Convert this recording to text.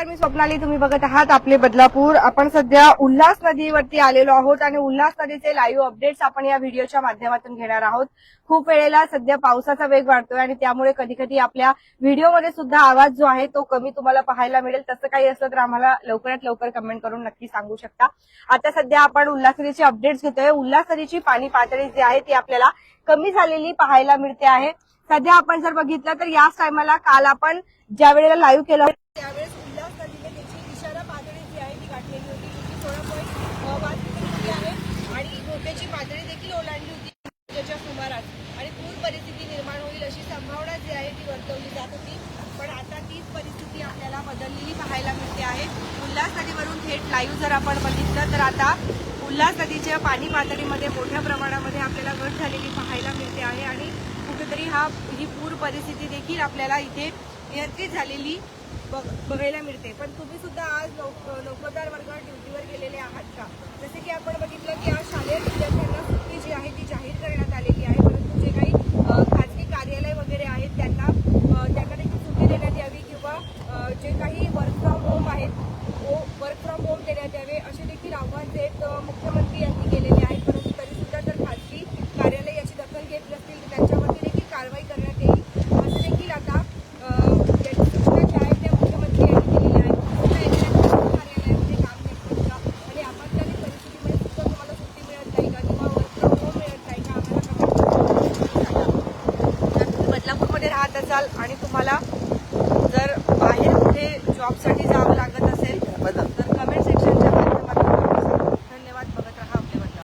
मी स्वप्नाली, तुम्ही बघत आहात आपले बदलापूर। आपण सध्या उल्हास नदीवरती आलेलो आहोत आणि उल्हास नदीचे लाईव्ह अपडेट्स आपण या व्हिडिओच्या माध्यमातून घेणार आहोत। खूप वेळेला सध्या पावसाचा वेग वाढतोय आणि त्यामुळे कधी कधी आपल्या व्हिडिओमध्ये सुद्धा आवाज जो आहे तो कमी तुम्हाला पाहायला मिळेल। तसं काही असलं तर आम्हाला लवकरात लवकर कमेंट करून नक्की सांगू शकता। आता सध्या आपण उल्हास नदीचे अपडेट्स घेतोय। उल्हास नदीची पाणी पातळी जी आहे ती आपल्याला कमी झालेली पाहायला मिळते आहे। सध्या आपण जर बघितलं तर याच टायमाला काल आपण ज्या वेळेला लाईव्ह केलं त्यावेळेस उल्हास नदीने त्याची इशारा पातळी जी आहे ती गाठलेली होती, जी 16.5 आहे आणि धोक्याची पातळी देखील ओलांडली होती त्याच्या सुमारास आणि पूर परिस्थिती निर्माण होईल अशी संभावना जी आहे ती वर्तवली जात होती। पण आता तीच परिस्थिती आपल्याला बदललेली पाहायला मिळते आहे। उल्हास नदीवरून थेट लाईव्ह जर आपण बघितलं तर आता उल्हास नदीच्या पाणी पातळीमध्ये मोठ्या प्रमाणामध्ये आपल्याला घट झालेली पाहायला मिळते आहे आणि कुठेतरी ही पूर परिस्थिती देखील आपल्याला इथे नियंत्रित झालेली बघायला मिळते। पण तुम्ही सुद्धा आज नौकादल वर्गात ड्युटीवर गेलेले आहात का? जसे की आपण बघितलं की आज शालेय विद्यार्थ्यांना सुट्टी जी आहे ती जाहीर करण्यात आलेली आहे, परंतु जे काही खाजगी कार्यालय वगैरे आहेत त्यांना देखील सुट्टी देण्यात यावी किंवा जे काही वर्क फ्रॉम होम आहेत वर्क फ्रॉम होम देण्यात यावे असे देखील आव्हान जे मुख्यमंत्री यांनी केलेले आहेत। परंतु तरी सुद्धा जर खाजगी कार्यालय याची दखल घेत नसतील तर त्यांच्यावरती देखील कारवाई करण्यात येईल असे देखील आता आणि